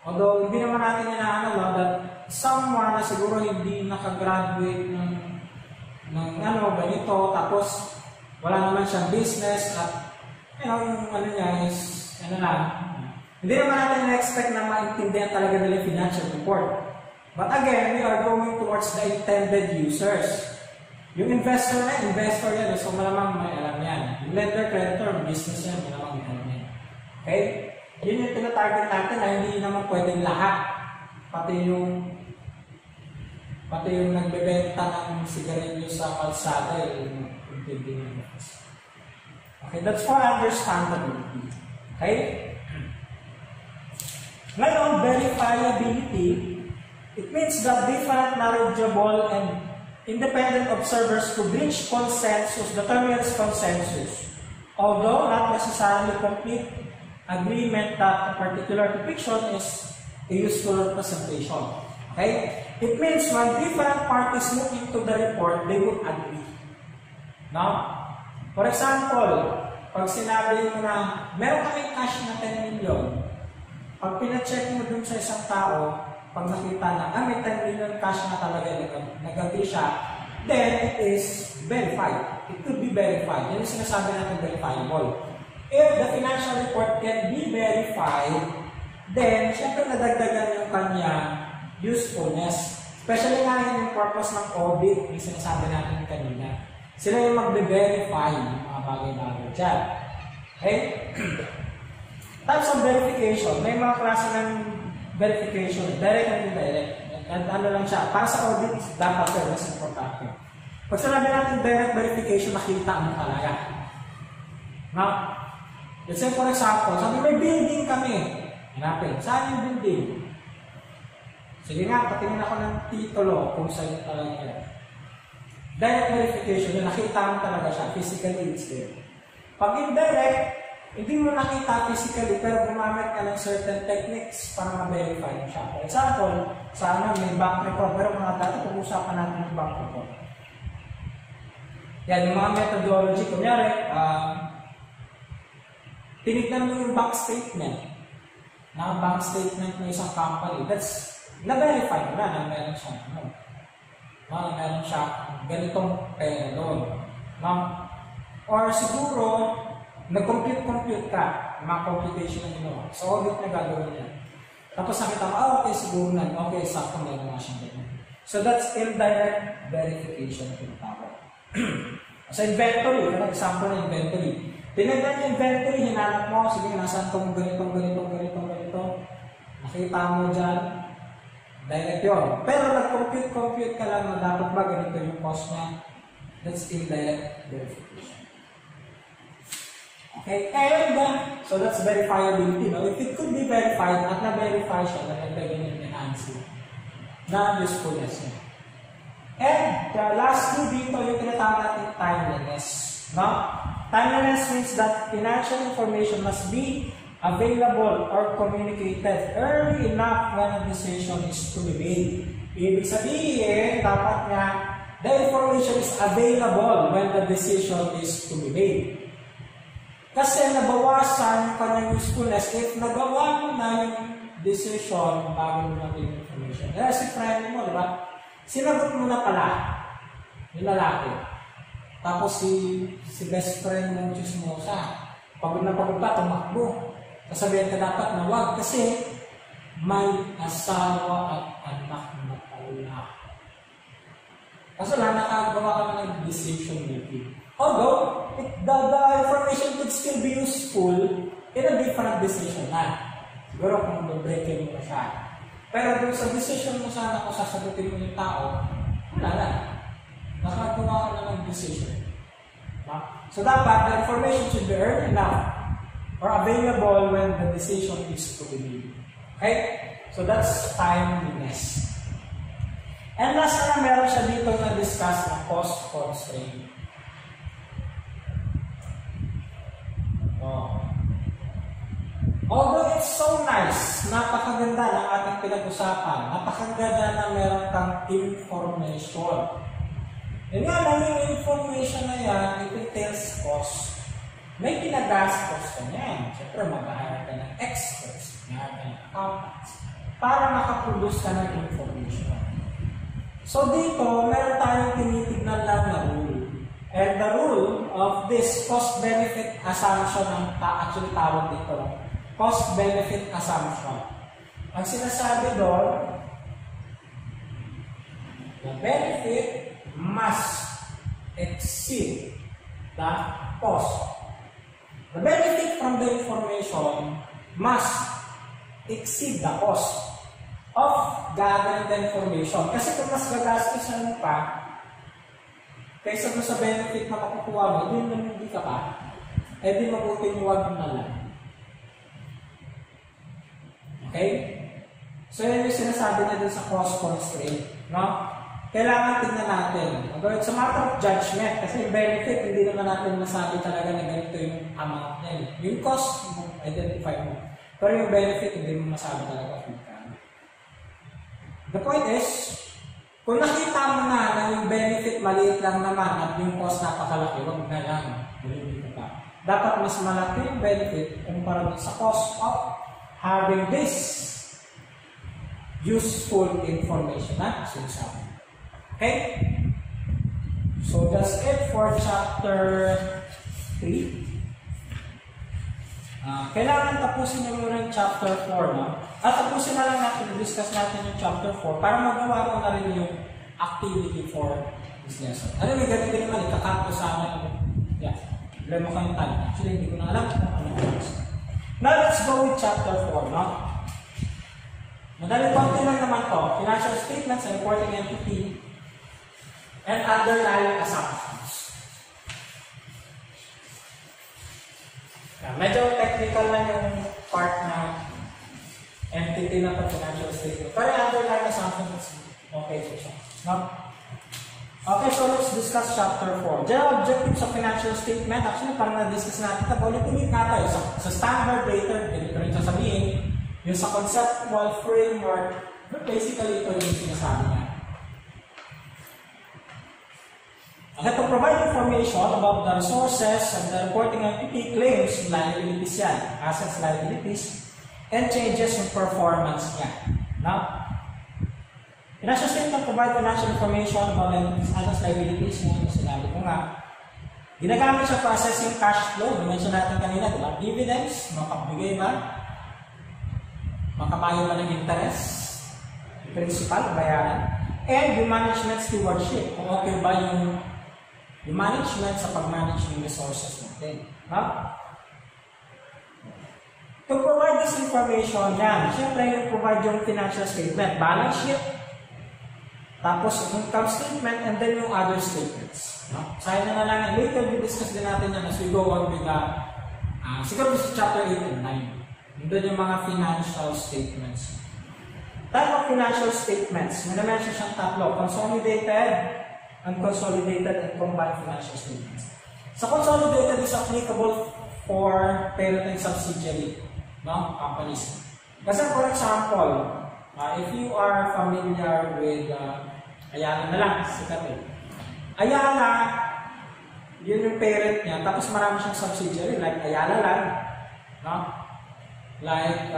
although hindi naman natin inaano, that someone na siguro hindi nakagraduate ng ganito, tapos wala naman siyang business at yung niya is, Hindi naman natin na-expect na maintindihan talaga nila yung financial report. But again, we are going towards the intended users. Yung investor yan, so malamang may alam yan. Yung lender, creditor, business yan, malamang may alam yan. Okay? Yun yung tinatarget natin na hindi naman pwedeng lahat. Pati yung nagbebenta ng sigarilyo sa kalsada, yung intending nyo. Okay, that's for understandability. Okay? Ngayon, verifiability, it means that different knowledgeable and independent observers could reach consensus, the term is consensus, although not necessarily complete agreement that a particular depiction is a useful representation. Okay? It means when different parties look into the report, they would agree. Now, for example, pag sinabi mo na meron kaming cash na 10 million, pag pina-check mo dun sa isang tao, pag nakita na, may 10 million cash na talaga, nag-agree siya, then it is verified. It could be verified. Yan yung sinasabi natin verifiable. If the financial report can be verified, then, syempre nadagdagan yung kanya usefulness. Especially nga yung purpose ng audit, yung sinasabi natin kanina. Sila yung magbe-verify yung mga bagay-bagay dyan. Okay? Types of verification. May mga klase ng verification, direct and indirect. At ano lang siya, para sa audit, dapat yun, mas importante. Pag sinabi natin direct verification, nakita mo talaga. Now, let's say for example, sabi may building kami. Hanapin, saan yung building? Sige nga, patingin ako ng titulo kung saan talaga yan. Direct verification, yung nakita mo talaga siya, physically it's there. Pag indirect, hindi mo nakita physically, pero gumamit ka ng certain techniques para ma-verify mo siya. For example, sana may bank record, pero mga dati pag-usapan natin ng bank record. Yan, yung mga methodology, kunyari, tinignan mo yung bank statement ng isang company. That's, na-verify mo na meron siya, meron siya ganitong pera doon. Or siguro, nag-compute ka, mga computation na ginawa. So, audit na gagawin niya. Tapos nakita mo, okay, siguro na, okay, sakto meron nga siyang ganyan. So, that's indirect verification ng tawag. Sa inventory, example ng inventory. Tinignan yung inventory, hinanap mo, sige, nasaan itong ganito. Nakita mo dyan, direct yun. Pero nag-compute ka lang na dapat ba ganito yung cost niya. That's indirect verification. Okay, and so that's verifiability. No? If it could be verified at na-verify siya, nalagdagan yung enhancing na usefulness niya. And lastly dito, yung tinatawag natin timeliness. No? Timeliness means that financial information must be available or communicated early enough when a decision is to be made. Ibig sabihin, dapat nga, the information is available when the decision is to be made. Kasi nabawasan yung kanyang usefulness if nagawa mo na yung decision bago mo natin yung information. Kaya si friend mo, di ba? Sinagot mo na pala yung lalaki. Tapos si best friend mo, chismosa. Pagod na pagod pa, tumakbo. Kasabihan ka dapat na wag kasi may asawa at anak na pala. Kasi wala nakagawa ka ng decision making. Although, the information could still be useful in a different decision na. Siguro kung breaking mo siya. Pero kung sa decision mo sana kung sasagutin mo yung tao, wala na. Nakagawa ka na ng decision. So dapat, the information should be earned enough or available when the decision is to be made. Okay? So that's timeliness. And last na meron siya dito na discuss na cost constraint. Although it's so nice, napakaganda ng ating pinag-usapan, napakaganda na meron kang information. Yun nga lang yung information na yan, it entails cost. May pinagastos ka niyan. Siyempre, mag-ahara ka ng experts, mag-ahara ka ng accountants, para makaproduce ka ng information. So dito, meron tayong tinitignan lang na rule. And the rule of this cost-benefit assumption ang actually tawag dito, cost-benefit assumption. Ang sinasabi doon, the benefit must exceed the cost. The benefit from the information must exceed the cost of gathering the information. Kasi kung mas gagastusan mo pa, kaysa mo sa benefit na makukuha mo, hindi ka pa, eh di mabuti mo wag na lang. Okay? So yun yung sinasabi na din sa cost constraint. No? Kailangan tignan natin. It's a matter of judgment. Kasi yung benefit, hindi naman natin masabi talaga na ganito yung amount niya. Yung cost, identify mo. Pero yung benefit, hindi mo masabi talaga kung kano. The point is, kung nakita mo na yung benefit maliit lang naman at yung cost napakalaki, huwag na lang. Dapat mas malaki yung benefit kumpara sa cost of having this useful information na sinasabi. Okay? So that's it for chapter 3. Kailangan tapusin nyo muna yung chapter 4, no? At tapusin na lang natin, discuss natin yung chapter 4 para magawa ko na rin yung activity for this lesson. Ano, may ganun din naman, ikakanto sa amin. Yeah. Problema kayong time. Actually, hindi ko na alam kung ano. Now, let's go with chapter 4, no? Madali konti lang naman to. Financial statements and reporting entity and underlying assumptions. Medyo technical lang yung part na entity na ito, financial statement. Pero yung underlying assumptions, okay po siya. No? Okay, so let's discuss chapter 4. General objectives of financial statement. Actually, parang na-discuss natin ito. Ulit-ulit na tayo. Sa standard data, ganito rin sasabihin. Yung sa conceptual framework, basically ito yung sinasabi niya. Okay, to provide information about the resources and the reporting entity claims, liabilities yan, assets, liabilities, and changes in performance niya. Now, financial statement provide financial information about assets, liabilities, yung sinabi ko nga. Ginagamit siya para assess yung cash flow. Dimension natin kanina, diba? Dividends, makapagbigay ba? Makabayad ba ng interest? Principal, bayaran. And yung management stewardship. Kung okay ba yung management sa pag-manage ng resources natin. Ha? To provide this information, yan. Siyempre, yung provide yung financial statement, balance sheet, tapos income statement, and then yung other statements. No? Sayang na lang, later we discuss din natin yan as we go on with the, siguro sa chapter 8 and 9. Doon yung mga financial statements. Type of financial statements, may na-mention siyang tatlo, consolidated, unconsolidated, and combined financial statements. Sa consolidated is applicable for parent and subsidiary, no? Companies. Kasi for example, if you are familiar with Ayala na lang, sikat eh. Ayala, yun yung parent niya, tapos marami siyang subsidiary, like Ayala lang, no? Like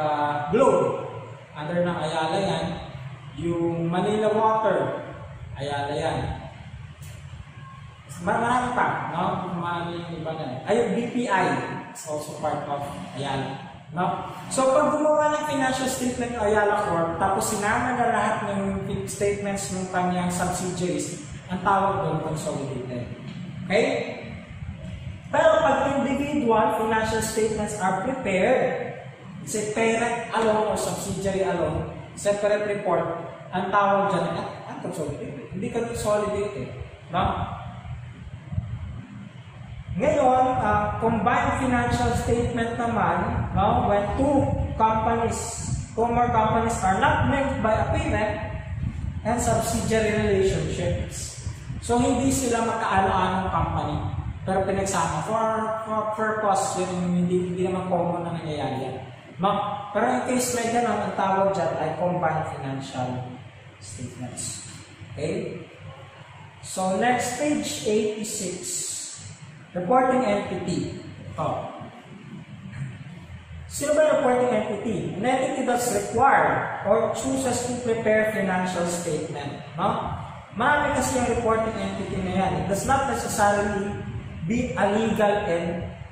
Globe, under ng Ayala yan. Yung Manila Water, Ayala yan. Marami pa, no? Marami yung iba na. Ay, yung BPI is also part of Ayala. No? So, pag gumawa ng financial statement ng Ayala Corp, tapos sinama na lahat ng statements ng kanyang subsidiaries, ang tawag doon consolidated. Okay? Pero pag individual financial statements are prepared, say parent alone or subsidiary alone, separate report, ang tawag dyan ay consolidated. Hindi ka consolidated. No? Ngayon, combined financial statement naman, no, when two more companies are not linked by a parent and subsidiary relationships. So, hindi sila magkaano-anong company. Pero pinagsama for purpose, yun, hindi naman common na nangyayari yan. No? Pero in case like yan, ang tawag dyan ay combined financial statements. Okay? So, next page 86. Reporting entity. Sino ba reporting entity? An entity that's required or chooses to prepare financial statement. No? Marami kasi yung reporting entity na yan. It does not necessarily be a legal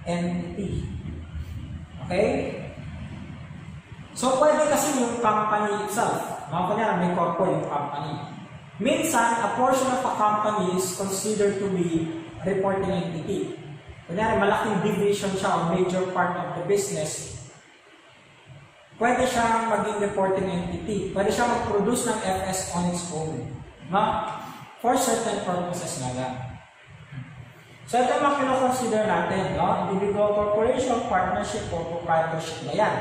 entity. Okay? So, pwede kasi yung company itself. Kunyari, may corporate yung company. Minsan, a portion of a company is considered to be reporting entity. Kunyari, malaking division siya o major part of the business. Pwede siyang maging reporting entity. Pwede siyang mag-produce ng FS on its own. For certain purposes na lang. So, ito yung mga kinoconsider natin. Individual corporation, partnership, o proprietorship na yan.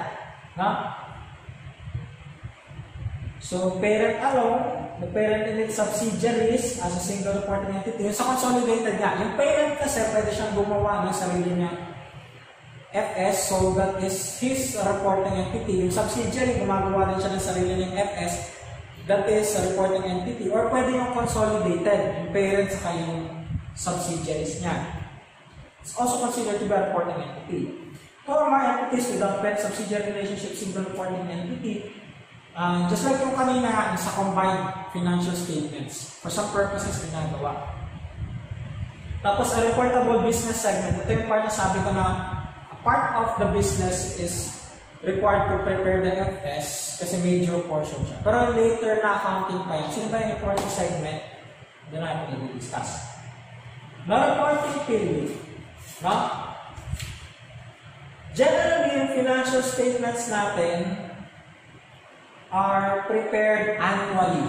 So, parent alone, the parent and its subsidiaries as a single reporting entity. Yung sa consolidated nga, yung parent kasi pwede siyang gumawa ng sarili niya FS, so that is his reporting entity. Yung subsidiary, gumagawa din siya ng sarili niyang FS, that is a reporting entity. Or pwede yung consolidated, yung parent sa yung subsidiaries niya. It's also considered to be a reporting entity. For mga entities without parent-subsidiary relationship, single reporting entity, just like yung kanina sa combined financial statements, for some purposes ginagawa. Tapos, a reportable business segment. Ito yung part na sabi ko na a part of the business is required to prepare the FS kasi major portion siya. Pero later na accounting pa yan. Sino ba yung reporting segment? Doon natin i-discuss. Na reporting period. Generally, yung financial statements natin are prepared annually,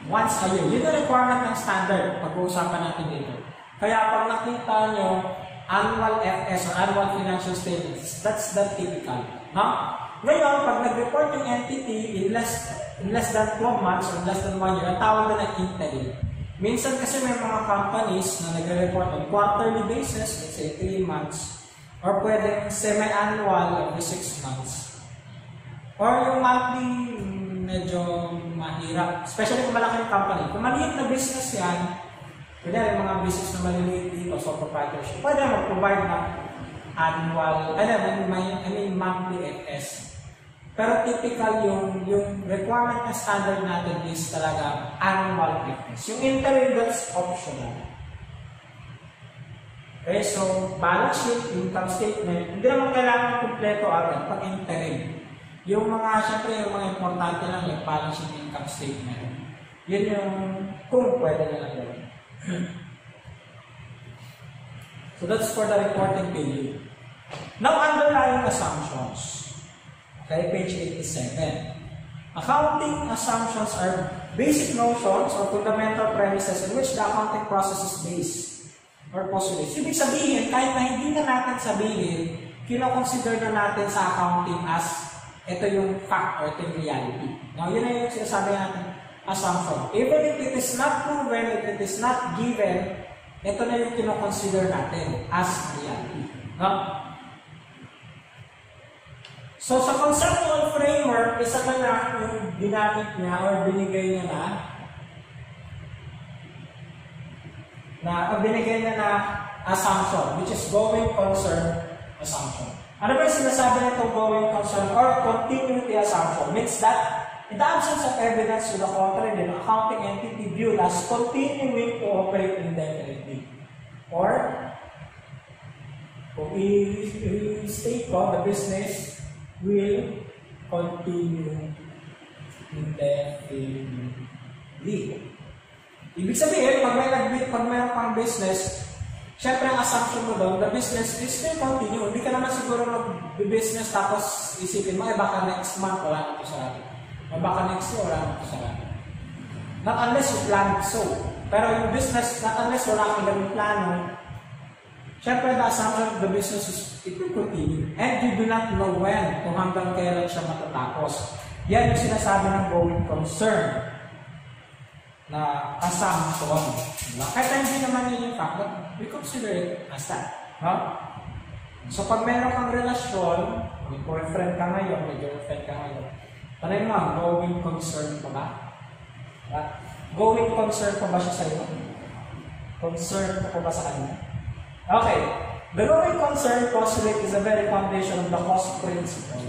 once a year. Yun ang requirement ng standard, pag-uusapan natin dito. Kaya pag nakita nyo, annual FS or annual financial statements, that's the typical. Ngayon, pag nag-report yung entity in less than 12 months or less than 1 year, ang tawag na interim. Minsan kasi may mga companies na nag-report on quarterly basis, let's say 3 months, or pwedeng semi-annual every 6 months. Or yung monthly, medyo mahirap. Especially kung malaki yung company. Kung maliit na business yan, kunyari yung mga business na maliliit dito, so proprietorship, pwede mag-provide ng annual, monthly FS. Pero typical yung requirement na standard natin is talaga annual FS. Yung interim, that's optional. Okay, so balance sheet, income statement, hindi naman kailangan kompleto agad pag interim. Yung syempre yung mga importante lang, yung balance sheet, income statement. Yun yung kung pwede na lang gawin. So that's for the reporting period. Now, underlying assumptions. Okay, page 87. Accounting assumptions are basic notions or fundamental premises on which the accounting process is based or postulates. Ibig sabihin, kahit na hindi na natin sabihin, kinoconsider na natin sa accounting as ito yung fact or ito yung reality. Now, yun na yung sinasabi natin, assumption. Even if it is not proven, if it is not given, ito na yung kinoconsider natin as reality. So, sa conceptual framework, isa na yung ginamit niya or binigay niya na assumption, which is going concern assumption. Ano ba yung sinasabi na itong going concern or continuity assumption? Means that in the absence of evidence to the contrary, the accounting entity viewed as continuing to operate indefinitely. Or, kung i-state ko, the business will continue indefinitely. Ibig sabihin, pag mayroon pang business, syempre ang assumption mo doon, the business is still continue. Hindi ka naman siguro mag-business tapos isipin mo, baka next month wala na ito sarado. Baka next year wala na ito sarado. Not unless you plan it so. Pero yung business, not unless wala kang ganun plano, syempre the assumption of the business is it will continue. And you do not know when kung hanggang kailan siya matatapos. Yan yung sinasabi ng going concern na assumption. Kahit hindi naman yun yung fact, but we consider it as that. So, pag meron kang relasyon, may boyfriend ka ngayon, may girlfriend ka ngayon, tanay mo, going concern pa ba? Going concern pa ba siya sa iyo? Concern pa ba sa kanya? Okay. The going concern postulate is the very foundation of the cost principle.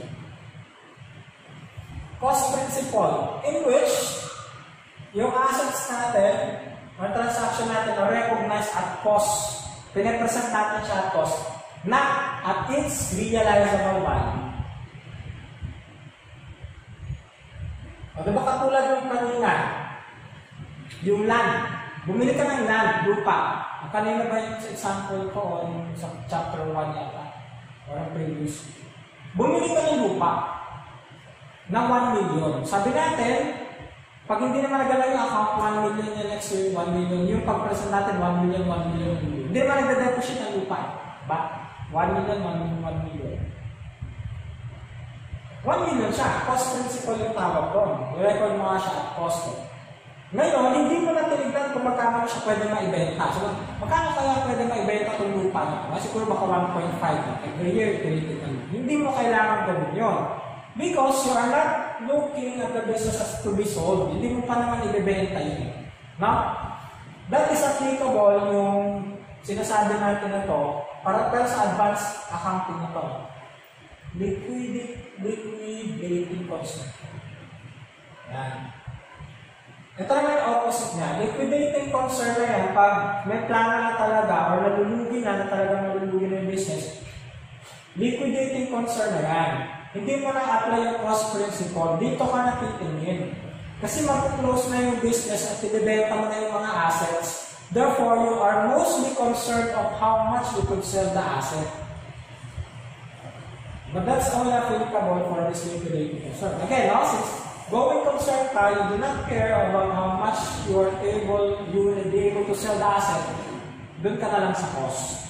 Cost principle, in which yung assets natin, or transaction natin are recognized at cost. Pinapresent natin siya at cost. Not at its realizable value. Diba katulad yung kanina, yung land. Bumili ka ng land, lupa. Kanina ba yung example ko sa chapter 1 yata? Or ang previous. Bumili ka ng lupa ng 1 million. Sabi natin, pag hindi naman nagala yung account, 1 million yung next year, 1 million. Yung pag-present natin, 1 million, 1 million, 1 million. Hindi naman nagda-deposit ng lupa. Ba? 1 million, 1 million, 1 million. 1 million siya. Cost principal yung tawag doon. I-record mo nga siya at cost. Ngayon, hindi mo na tinignan kung magkano siya pwede maibenta. So, magkano kaya pwede maibenta itong lupa na? Siguro baka 1.5 every year, hindi mo kailangan gawin yun. Because you are not looking at the business as to be sold. Hindi mo pa naman ibebenta yun. No? That is applicable yung sinasabi natin na to para sa advanced accounting na to. Liquidating concern. Yan. Ito naman yung opposite niya. Liquidating concern na yan, pag may plano na talaga or nalulugi na talagang nalulugi na yung business, liquidating concern na yan. Hindi mo na-apply yung cost principle. Dito ka natitingin. Kasi mag-close na yung business at ibebenta mo na yung mga assets. Therefore, you are mostly concerned of how much you could sell the asset. But that's only applicable for this liquidating concern. Again, since going concern tayo, do not care about how much you will be able to sell the asset, dun ka na lang sa cost.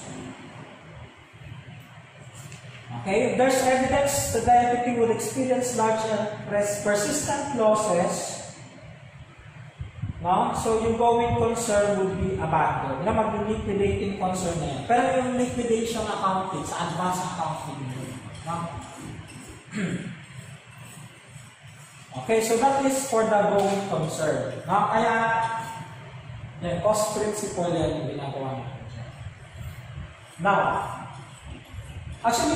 Okay, if there's evidence that the entity would experience large and persistent losses, no? So yung going concern would be abandoned. Na mag-liquidating concern na yan. Pero yung liquidation accounting, sa advanced accounting, no? Okay, so that is for the going concern. No? Kaya, yan, cost principle yan yung ginagawa natin. Now, actually,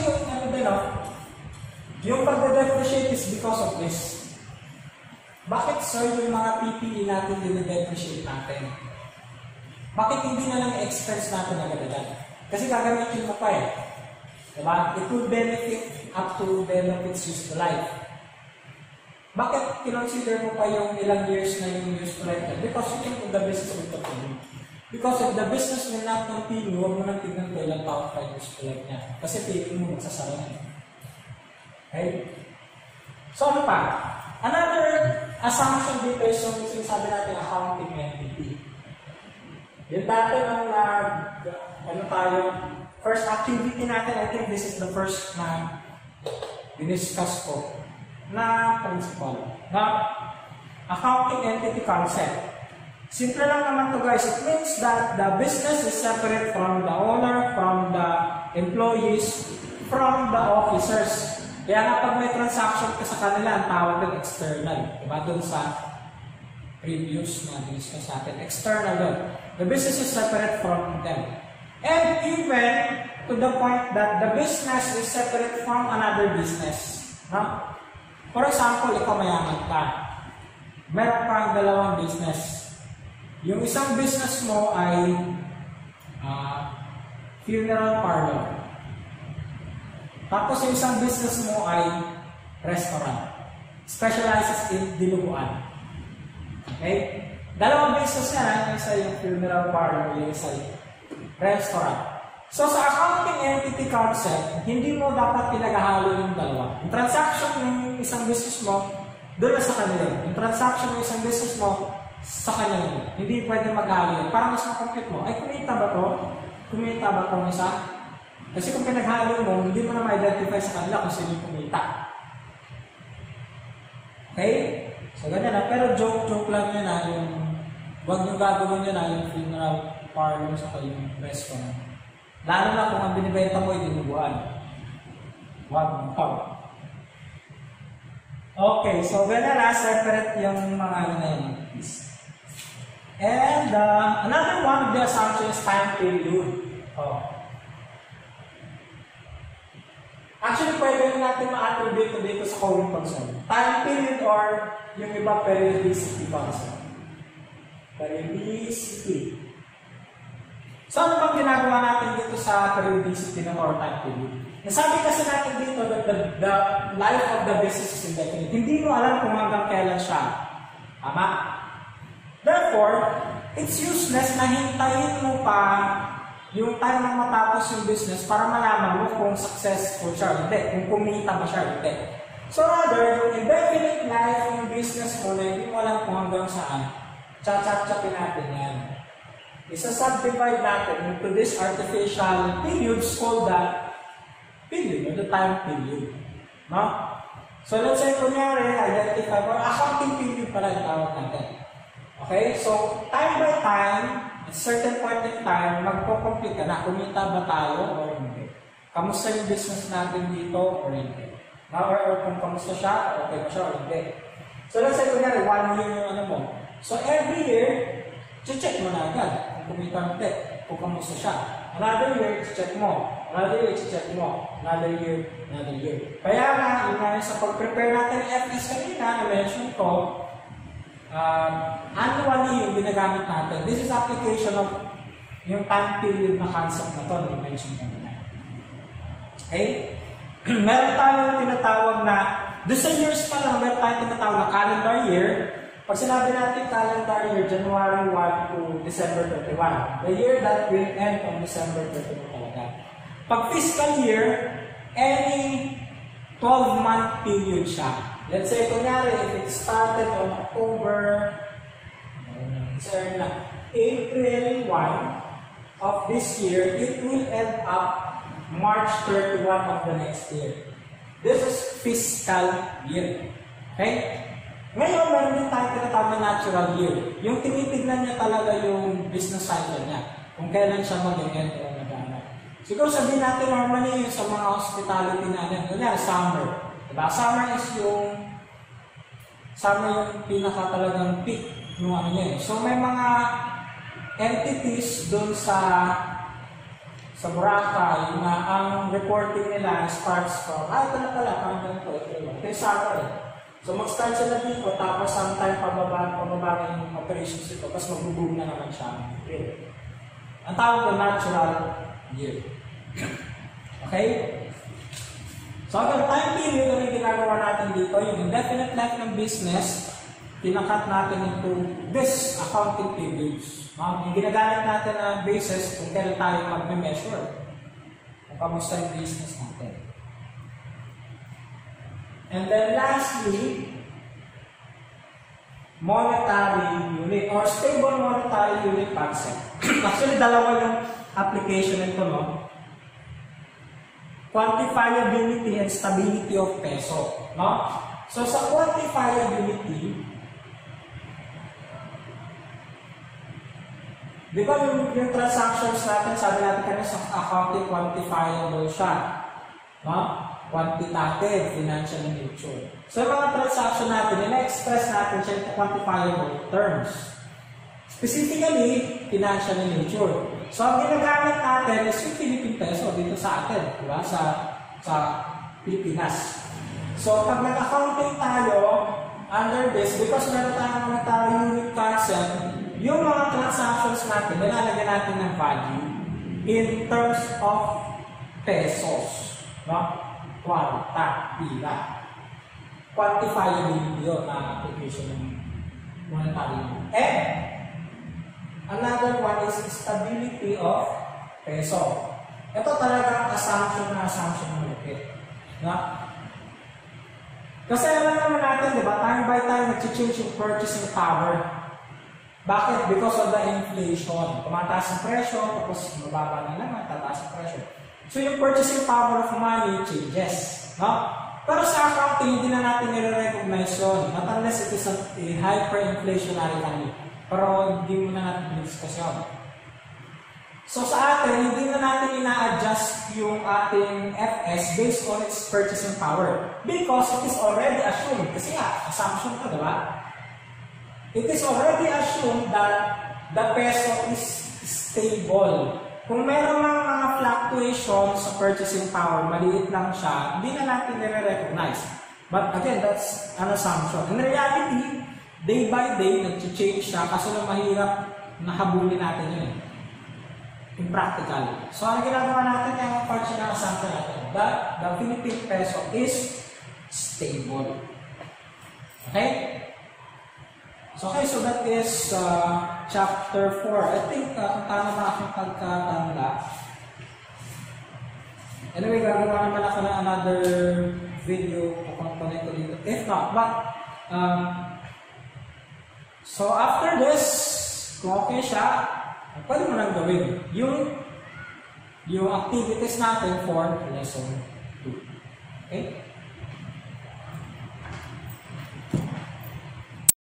yung pag-depreciate is because of this. Bakit, sir, yung mga PPE natin din-depreciate natin? Bakit hindi na lang expense natin agad-agad? Kasi gagamitin mo pa eh. Diba? It will benefit up to benefits useful life. Bakit kinonsider mo pa yung ilang years na yung useful life? Because you think the business will continue. Because if the business will not continue, huwag mo nang tignan ko ilang taon pa yung useful life niya. Kasi feeling mo magsasara na. Okay? So ano pa? Another assumption dito is yung sinasabi natin accounting entity. Yung dati nang first activity natin, I think this is the first na diniscuss ko na principle. Na accounting entity concept. Simple lang naman to guys. It means that the business is separate from the owner, from the employees, from the officers. Kaya nga pag may transaction ka sa kanila, ang tawag din external. Diba dun sa previous na discuss natin. External dun. The business is separate from them. And even to the point that the business is separate from another business. No? For example, ikaw mayaman ka. Meron kang dalawang business. Yung isang business mo ay funeral parlor. Tapos yung isang business mo ay restaurant. Specializes in dinuguan. Okay? Dalawang business yan. Yung isa yung funeral parlor, yung isa yung restaurant. So sa accounting entity concept, hindi mo dapat pinaghahalo yung dalawa. Yung transaction ng isang business mo, doon na sa kanila. Yung transaction ng isang business mo, sa kanila. Hindi pwede maghalo yun. Para mas makompute mo, ay kumita ba to? Kumita ba itong isa? Kasi kung pinaghalo mo, hindi mo na ma-identify sa kanila kung sino yung kumita. Okay? So ganyan na. Pero joke lang yun na yung huwag yung gagawin yun na yung funeral parlor sa yung restaurant. Lalo na kung ang binibenta mo ay dinuguan. Huwag. Okay, so ganyan na. Separate yung mga ano na yun. And another one of the assumptions is time period. Actually, pwede natin ma-attribute dito sa going concern. Time period or yung iba periodicity concept. Periodicity. So, ano bang ginagawa natin dito sa periodicity ng or time period? Nasabi kasi natin dito that the life of the business is indefinite. Hindi mo alam kung hanggang kailan siya. Tama? Therefore, it's useless na hintayin mo pa yung time na matapos yung business para malaman mo kung successful siya o hindi, kung kumita ba siya o hindi. So rather, yung indefinite life yung business mo na hindi mo alam kung hanggang saan, tsa-tsa-tsapin natin yan. Isa-subdivide natin into this artificial periods called the period, the time period. No? So let's say, kunyari, identify or accounting period pala yung tawag natin. Okay? So, time by time, at certain point in time, magpo-complete ka na. Kumita ba tayo or hindi? Kamusta yung business natin dito or hindi? Or kung kamusta siya, okay ba siya or hindi? So, let's say, kunyari, 1 year yung ano mo. So, every year, check mo na agad kung kumita hindi, kung kamusta siya. Another year, check mo. Another year, check mo. Another year, another year. Kaya nga, yun nga sa pag-prepare natin ng FS kanina, na-mention ko, annually yung ginagamit natin. This is application of yung time period na concept na ito na i-mention kanina. Okay? Meron tayong tinatawag na, doon sa years pa lang, meron tayong tinatawag na calendar year. Pag sinabi natin calendar year, January 1 to December 31. The year that will end on December 31 talaga. Pag fiscal year, any 12-month period siya. Let's say, kunyari, if it started on October, April 1 of this year, it will end up March 31 of the next year. This is fiscal year. Okay? Ngayon, meron din tayo tinatawag na natural year. Yung tinitignan niya talaga yung business cycle niya. Kung kailan siya mag-end o mag-ano. Siguro sabihin natin normally yung sa mga hospitality natin. Kunyari, summer. Diba? Summer yung pinaka talagang peak ng ano niya. So may mga entities doon sa Boracay na ang reporting nila starts from, ito na pala, parang ganito, ito summer. So mag-start sila dito, tapos sometime pababa yung operations ito, tapos mag-boom na naman siya. Ang tawag na natural year. Okay? So ang time period na yung ginagawa natin dito, yung indefinite life ng business, pinakat natin into this accounting periods. Yung ginagamit natin na basis kung kailan tayo mag-measure kung kamusta yung business natin. And then lastly, monetary unit or stable monetary unit concept. Actually, dalawa yung application nito, no? Quantifiability and stability of peso, no? So sa quantifiability, di ba yung transactions natin, sabi natin kanina sa accounting quantifiable siya, no? Quantitative, financial in nature. So yung mga transaction natin, ina-express natin siya in quantifiable terms. Specifically, financial in nature. So ang ginagamit natin is yung Philippine peso dito sa atin, diba? Sa Pilipinas. So pag nag-accounting tayo under this, because meron tayong monetary unit concept, yung mga transactions natin, nilalagyan natin ng value in terms of pesos. No? Pila. Quantifiability yun na application ng monetary unit. And another one is stability of peso. Ito talaga assumption ng market. No? Kasi alam naman natin, di ba, time by time nag-change yung purchasing power. Bakit? Because of the inflation. Tumataas ang presyo, tapos mababa na naman, tataas ang presyo. So yung purchasing power of money changes. No? Pero sa accounting, hindi na natin nire-recognize yun. Not unless it is a hyperinflationary money. Pero hindi mo na natin discuss yun. So sa atin, hindi na natin ina-adjust yung ating FS based on its purchasing power. Because it is already assumed. Kasi nga, assumption ko, diba? It is already assumed that the peso is stable. Kung meron mga fluctuations sa purchasing power, maliit lang siya, hindi na natin nire-recognize. But again, that's an assumption. In reality, day by day, nag-change siya kasi na mahirap nahabulin natin yun. practical. So, ang ginagawa natin yung part siya ng sample natin, that the Philippine peso is stable. Okay? So, that is chapter 4. I think kung tama na aking pagkatanda. Anyway, gagawa naman ako ng another video kung connect ko dito. If not, but so after this, kung okay siya, pwede mo nang gawin yung activities natin for lesson 2. Okay?